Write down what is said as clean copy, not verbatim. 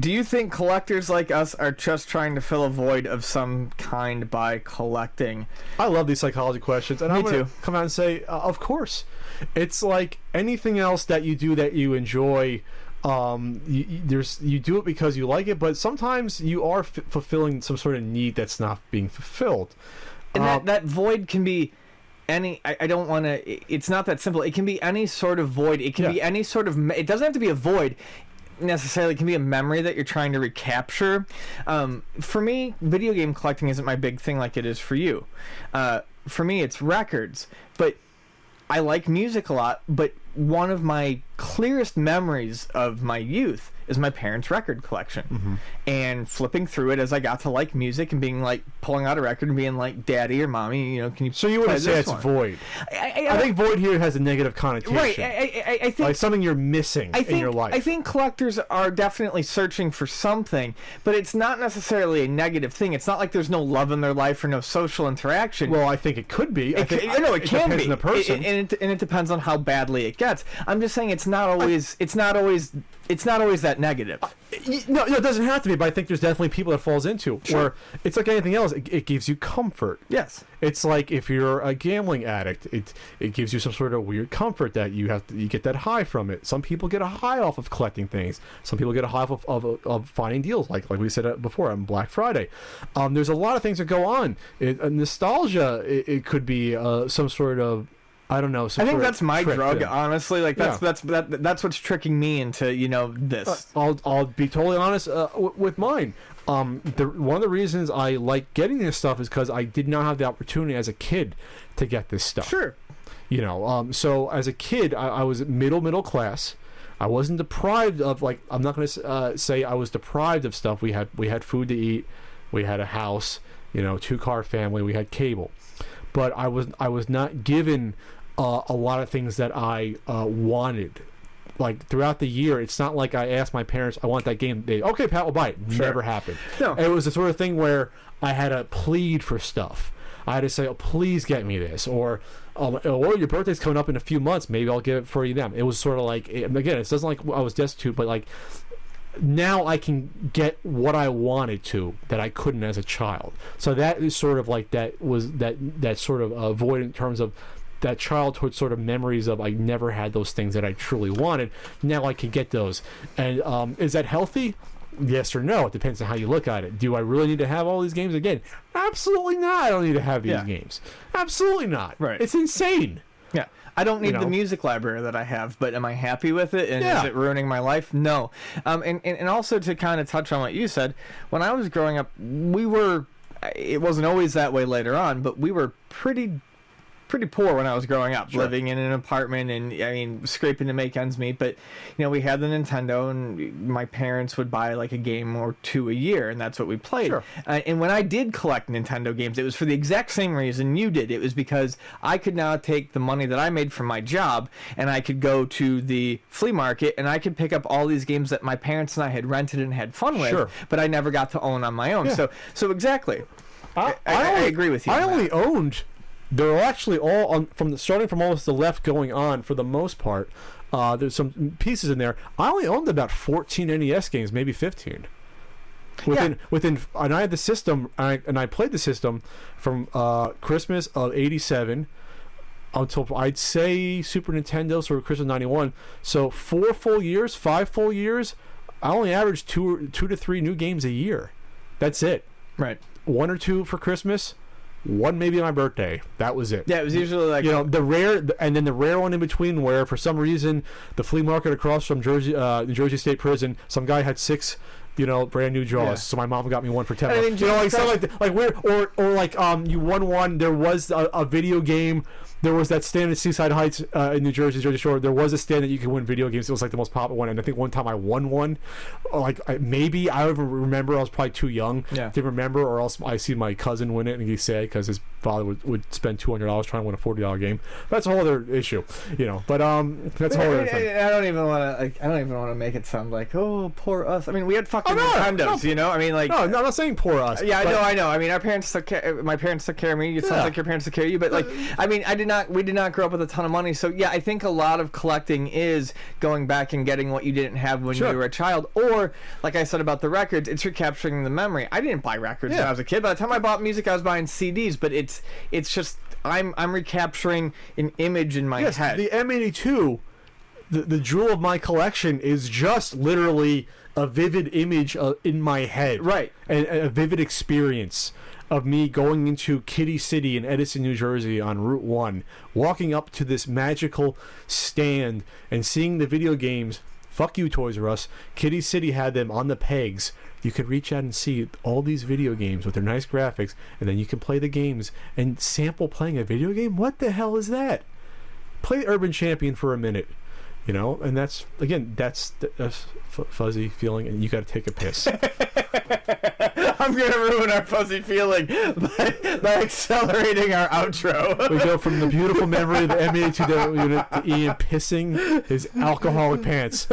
Do you think collectors like us are just trying to fill a void of some kind by collecting? I love these psychology questions, and I'm going too. to come out and say, of course. It's like anything else that you do that you enjoy. You do it because you like it, but sometimes you are fulfilling some sort of need that's not being fulfilled. And that void can be any. I don't want to. It's not that simple. It can be any sort of void. It can be any sort of. It doesn't have to be a void necessarily. It can be a memory that you're trying to recapture. For me, video game collecting isn't my big thing like it is for you. For me, it's records, but I like music a lot. But one of my clearest memories of my youth is my parents' record collection, and flipping through it as I got to like music and being like pulling out a record and being like, "Daddy or Mommy, can you?" So you wouldn't say it's void. I think void here has a negative connotation. Right. I think like something you're missing in your life. I think collectors are definitely searching for something, but it's not necessarily a negative thing. It's not like there's no love in their life or no social interaction. Well, I think it could be. It can depends be. on the person. And it depends on how badly it gets. I'm just saying it's not always that negative. No, it doesn't have to be, but I think there's definitely people that falls into where it's like anything else. It gives you comfort. Yes. It's like if you're a gambling addict, it gives you some sort of weird comfort that you get that high from it. Some people get a high off of collecting things. Some people get a high off of finding deals, like we said before on Black Friday. There's a lot of things that go on. Nostalgia. It could be some sort of. I don't know. I think that's my drug, honestly. Like that's what's tricking me into this. I'll be totally honest with mine. One of the reasons I like getting this stuff is because I did not have the opportunity as a kid to get this stuff. Sure. So as a kid, I was middle class. I wasn't deprived of I'm not going to say I was deprived of stuff. We had food to eat. We had a house. 2-car family. We had cable. But I was not given a lot of things that I wanted. Like throughout the year, it's not like I asked my parents, "I want that game." Okay, Pat, we'll buy it. Sure. Never happened. No. It was the sort of thing where I had to plead for stuff. I had to say, "Oh, please get me this," or your birthday's coming up in a few months. Maybe I'll get it for you then. It was sort of like, again, it doesn't like I was destitute, but like. Now I can get what I wanted to that I couldn't as a child. So that is sort of like that sort of void in terms of that childhood sort of memories of I never had those things that I truly wanted. Now I can get those. And is that healthy? Yes or no. It depends on how you look at it. Do I really need to have all these games again? Absolutely not. I don't need to have these games. Absolutely not. Right. It's insane. Yeah. I don't need the music library that I have, but am I happy with it? And is it ruining my life? No. And also to kind of touch on what you said, when I was growing up, it wasn't always that way later on, but we were pretty poor when I was growing up, living in an apartment and scraping to make ends meet. But we had the Nintendo, and my parents would buy like a game or two a year, and that's what we played. Sure. And when I did collect Nintendo games, it was for the exact same reason you did. It was because I could now take the money that I made from my job, and I could go to the flea market, and I could pick up all these games that my parents and I had rented and had fun with, but I never got to own on my own. Yeah. So exactly. I agree with you. I only owned. They're actually all starting from almost the left going on for the most part. There's some pieces in there. I only owned about 14 NES games, maybe 15. And I had the system, and I played the system from Christmas of '87 until I'd say Super Nintendo, so Christmas '91. So 5 full years. I only averaged two to three new games a year. That's it. Right. 1 or 2 for Christmas. 1 maybe on my birthday. That was it. Yeah, it was usually like the rare, and then the rare one in between where for some reason the flea market across from New Jersey State Prison, some guy had 6 brand new Jaws. Yeah. So my mom got me one for $10. You won one. There was a video game. There was that stand at Seaside Heights in New Jersey, Jersey Shore. There was a stand that you could win video games. It was like the most popular one, and I think one time I won one. Maybe I don't even remember. I was probably too young to remember, or else I see my cousin win it and he's sad because his father would spend $200 trying to win a $40 game. That's a whole other issue, But that's a whole other thing. I don't even want to make it sound like, oh, poor us. I mean, we had fucking fucking Nintendos, you know? I mean, like... No, I'm not saying poor us. Yeah, I know. I mean, our parents took care... My parents took care of me. It sounds like your parents took care of you. But, like, I mean, we did not grow up with a ton of money. So, yeah, I think a lot of collecting is going back and getting what you didn't have when you were a child. Or, like I said about the records, it's recapturing the memory. I didn't buy records when I was a kid. By the time I bought music, I was buying CDs. But it's just... I'm recapturing an image in my head. The M82... The jewel of my collection is just literally a vivid image in my head. Right. And a vivid experience of me going into Kitty City in Edison, New Jersey on Route 1, walking up to this magical stand and seeing the video games. Fuck you, Toys R Us. Kitty City had them on the pegs. You could reach out and see all these video games with their nice graphics, and then you can play the games and sample playing a video game? What the hell is that? Play Urban Champion for a minute. You know, and that's fuzzy feeling, and you got to take a piss. I'm gonna ruin our fuzzy feeling by accelerating our outro. We go from the beautiful memory of the M82 unit to Ian pissing his alcoholic pants.